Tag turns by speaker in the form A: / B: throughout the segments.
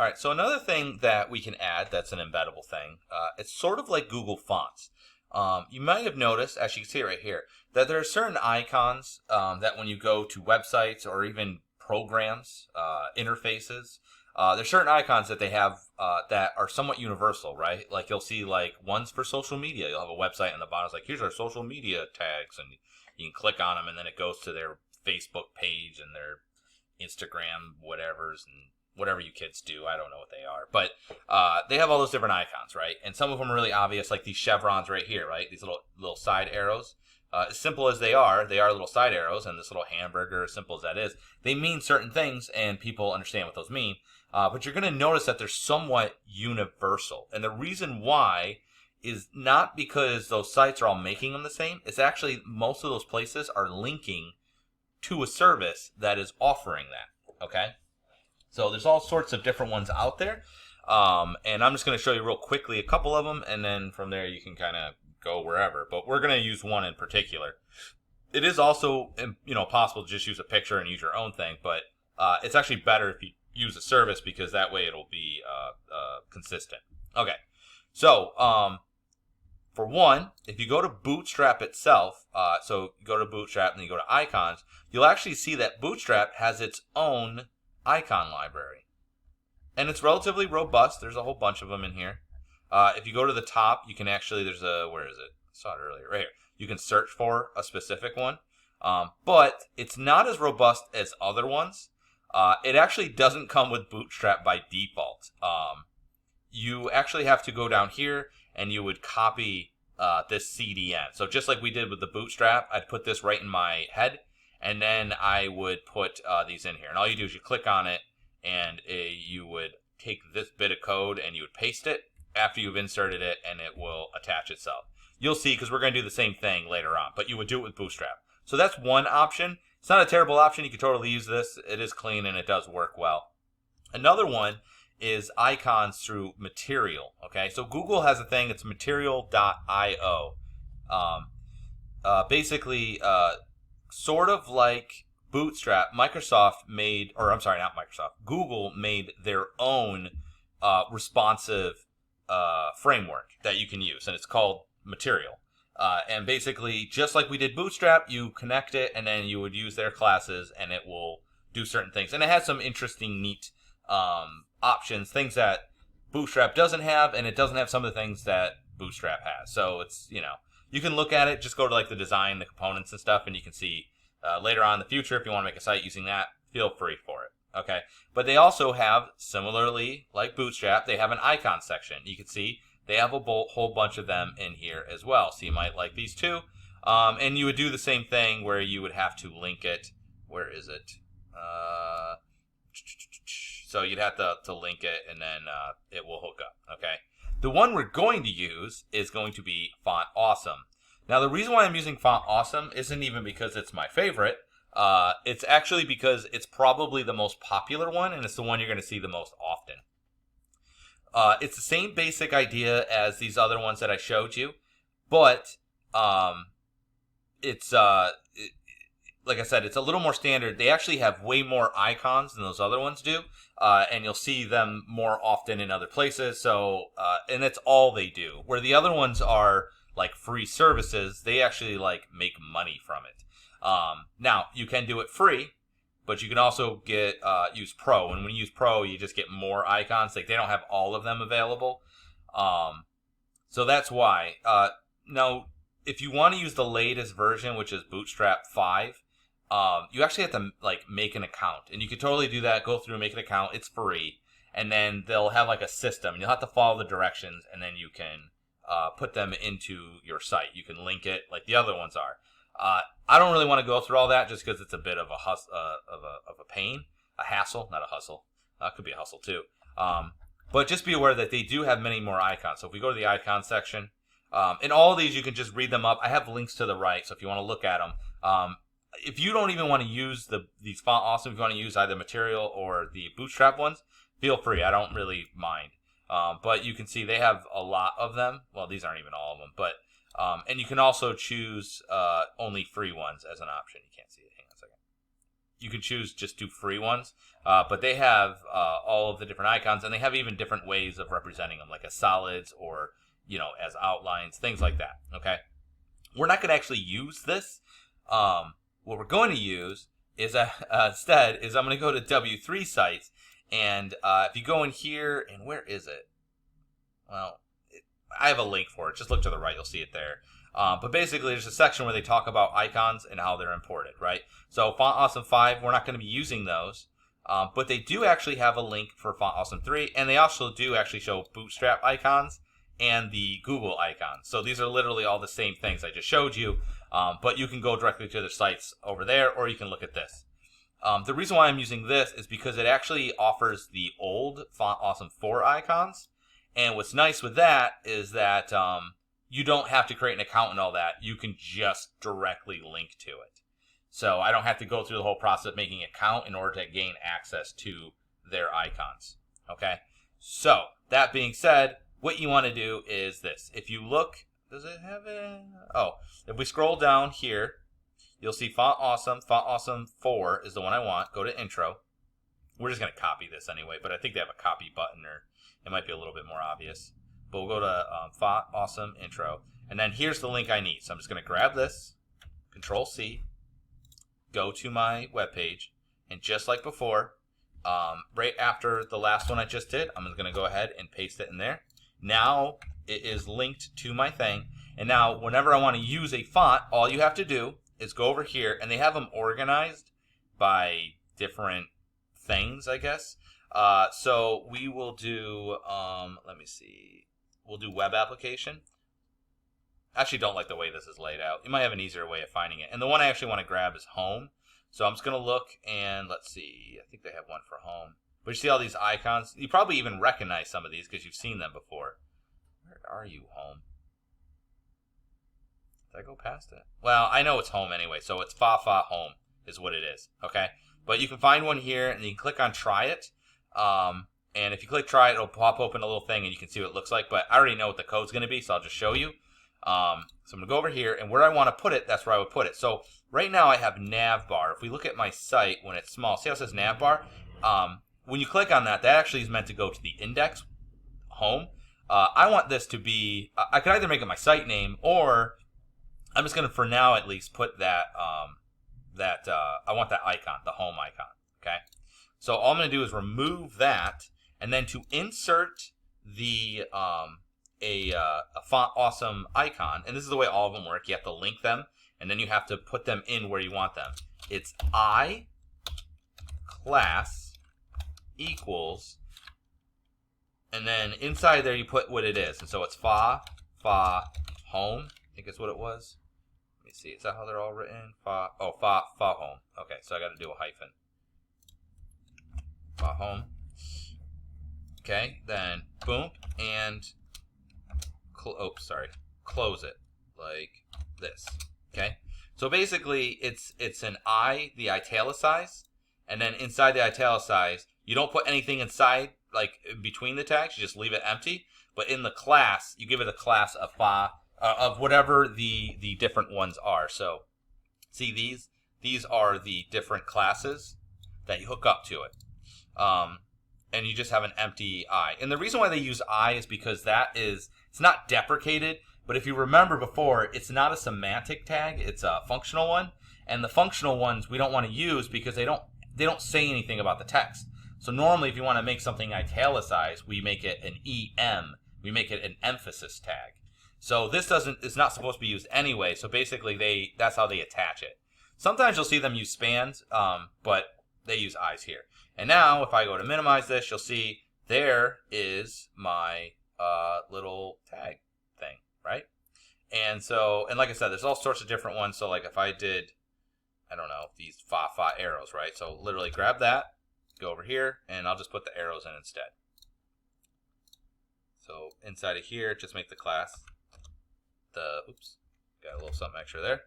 A: All right, so another thing that we can add that's an embeddable thing, it's sort of like Google Fonts. You might have noticed, as you can see right here, that there are certain icons that when you go to websites or even programs, interfaces, there's certain icons that they have that are somewhat universal, right? Like you'll see like ones for social media. You'll have a website on the bottom. It's like, here's our social media tags, and you can click on them, and then it goes to their Facebook page and their Instagram whatevers and whatever you kids do. I don't know what they are. But they have all those different icons, right? And some of them are really obvious, like these chevrons right here, right? These little side arrows. As simple as they are little side arrows, and this little hamburger, as simple as that is, they mean certain things, and people understand what those mean. But you're going to notice that they're somewhat universal. And the reason why is not because those sites are all making them the same. It's actually most of those places are linking to a service that is offering that, okay? So there's all sorts of different ones out there. And I'm just going to show you real quickly a couple of them, and then from there you can kind of go wherever. But we're going to use one in particular. It is also, possible to just use a picture and use your own thing, but it's actually better if you use a service, because that way it'll be consistent. Okay, so for one, if you go to Bootstrap itself, so you go to Bootstrap and you go to icons, you'll actually see that Bootstrap has its own icon library. And it's relatively robust. There's a whole bunch of them in here. If you go to the top, you can actually, where is it? I saw it earlier, right here. You can search for a specific one. But it's not as robust as other ones. It actually doesn't come with Bootstrap by default. You actually have to go down here and you would copy this CDN. So just like we did with the Bootstrap, I'd put this right in my head, and then I would put these in here. And all you do is you click on it, and you would take this bit of code and you would paste it after you've inserted it, and it will attach itself. You'll see, because we're going to do the same thing later on, but you would do it with Bootstrap. So that's one option. It's not a terrible option. You can totally use this. It is clean and it does work well. Another one is icons through Material. Okay, so Google has a thing. It's material.io. Basically, sort of like Bootstrap, Google made their own responsive framework that you can use, and it's called Material. And basically, just like we did Bootstrap, you connect it, and then you would use their classes, and it will do certain things. And it has some interesting, neat options, things that Bootstrap doesn't have, and it doesn't have some of the things that Bootstrap has. So it's, you can look at it, just go to like the design, the components and stuff, and you can see later on in the future, if you want to make a site using that, feel free for it. Okay, but they also have, similarly like Bootstrap, they have an icon section. You can see they have a whole bunch of them in here as well. So you might like these too. And you would do the same thing where you would have to link it. Where is it? So you'd have to link it, and then it will hook up. Okay. The one we're going to use is going to be Font Awesome. Now, the reason why I'm using Font Awesome isn't even because it's my favorite. It's actually because it's probably the most popular one, and it's the one you're going to see the most often. It's the same basic idea as these other ones that I showed you, but it's like I said, it's a little more standard. They actually have way more icons than those other ones do, and you'll see them more often in other places. So, and that's all they do. Where the other ones are like free services, they actually like make money from it. Now you can do it free, but you can also get use Pro, and when you use Pro, you just get more icons. Like they don't have all of them available, so that's why. Now, if you want to use the latest version, which is Bootstrap 5, you actually have to like make an account, and you can totally do that. Go through, make an account. It's free, and then they'll have like a system. You'll have to follow the directions, and then you can put them into your site. You can link it like the other ones are. I don't really want to go through all that just because it's a bit of a pain, a hassle, not a hustle. Could be a hustle too. But just be aware that they do have many more icons. So if we go to the icon section, and all of these you can just read them up. I have links to the right, so if you want to look at them. If you don't even want to use these Font Awesome, if you want to use either Material or the Bootstrap ones, feel free. I don't really mind. But you can see they have a lot of them. Well, these aren't even all of them, but and you can also choose only free ones as an option. You can't see it. Hang on a second. you can choose just do free ones, but they have all of the different icons, and they have even different ways of representing them, like as solids or, as outlines, things like that, okay? We're not going to actually use this. What we're going to use is instead is I'm going to go to W3 sites, and if you go in here, and where is it? Well, I have a link for it. Just look to the right, you'll see it there. But basically, there's a section where they talk about icons and how they're imported, right? So Font Awesome 5, we're not going to be using those, but they do actually have a link for Font Awesome 3, and they also do actually show Bootstrap icons and the Google icons. So these are literally all the same things I just showed you, but you can go directly to their sites over there, or you can look at this. The reason why I'm using this is because it actually offers the old Font Awesome 4 icons, and what's nice with that is that you don't have to create an account and all that. You can just directly link to it. So I don't have to go through the whole process of making an account in order to gain access to their icons. Okay? So, that being said, what you want to do is this. If you look, does it have it? Oh, if we scroll down here, you'll see Font Awesome. Font Awesome 4 is the one I want. Go to Intro. We're just going to copy this anyway, but I think they have a copy button, or it might be a little bit more obvious. But we'll go to Font Awesome Intro. And then here's the link I need. So I'm just going to grab this, Control-C, go to my web page, and just like before, right after the last one I just did, I'm going to go ahead and paste it in there. Now it is linked to my thing. And now whenever I want to use a font, all you have to do is go over here, and they have them organized by different things, I guess. So we will do, let me see. We'll do web application. I actually don't like the way this is laid out. You might have an easier way of finding it. And the one I actually want to grab is home. So I'm just going to look, and let's see. I think they have one for home. But you see all these icons? You probably even recognize some of these because you've seen them before. Where are you, home? Did I go past it? Well, I know it's home anyway. So it's Fa Home is what it is. Okay? But you can find one here, and you can click on Try It. And if you click Try It, it'll pop open a little thing, and you can see what it looks like. But I already know what the code's going to be, so I'll just show you. So I'm going to go over here, and where I want to put it, that's where I would put it. So right now I have navbar. If we look at my site when it's small, see how it says navbar? When you click on that, that actually is meant to go to the index, home. I want this to be, I could either make it my site name, or I'm just going to, for now at least, put that, I want that icon, the home icon, okay? So all I'm going to do is remove that, and then to insert the a Font Awesome icon, and this is the way all of them work. You have to link them, and then you have to put them in where you want them. It's I class equals, and then inside there you put what it is. And so it's Fa Home. I think that's what it was. Let me see. Is that how they're all written? Fa Home. Okay, so I got to do a hyphen. Fa Home. Okay, then boom, and close it like this. Okay, so basically it's an I, the italicized, and then inside the italicized, you don't put anything inside, like between the tags. You just leave it empty. But in the class, you give it a class of of whatever the different ones are. So see, these are the different classes that you hook up to it. And you just have an empty I. And the reason why they use I is because it's not deprecated, but if you remember before, it's not a semantic tag, it's a functional one. And the functional ones we don't want to use because they don't say anything about the text. So normally if you want to make something italicized, we make it an EM. We make it an emphasis tag. So this is not supposed to be used anyway, so basically that's how they attach it. Sometimes you'll see them use spans, but they use I's here. And now, if I go to minimize this, you'll see there is my little tag thing, right? And so, and like I said, there's all sorts of different ones. So like if I did, I don't know, these fa arrows, right? So literally grab that, go over here, and I'll just put the arrows in instead. So inside of here, just make the class oops, got a little something extra there.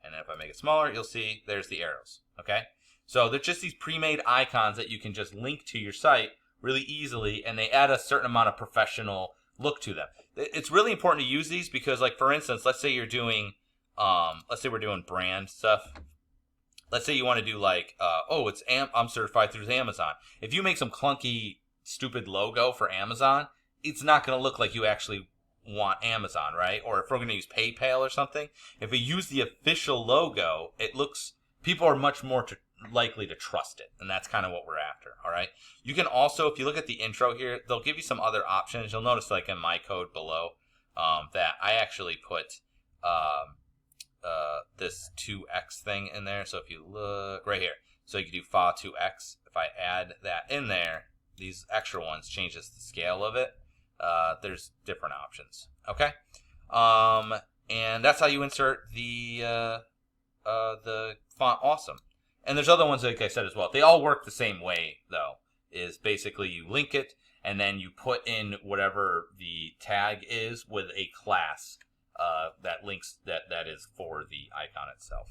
A: And then if I make it smaller, you'll see there's the arrows, okay? So they're just these pre-made icons that you can just link to your site really easily, and they add a certain amount of professional look to them. It's really important to use these because, like, for instance, let's say you're doing, let's say we're doing brand stuff. let's say you want to do like, I'm certified through Amazon. If you make some clunky, stupid logo for Amazon, it's not going to look like you actually want Amazon, right? Or if we're going to use PayPal or something, if we use the official logo, people are much more likely to trust it. And that's kind of what we're after, all right? You can also, if you look at the intro here, they'll give you some other options. You'll notice like in my code below that I actually put this 2x thing in there. So if you look right here, so you can do fa 2x. If I add that in there, these extra ones changes the scale of it. There's different options. Okay, and that's how you insert the font awesome. And there's other ones, like I said as well. They all work the same way though. Is basically you link it and then you put in whatever the tag is with a class that links that is for the icon itself.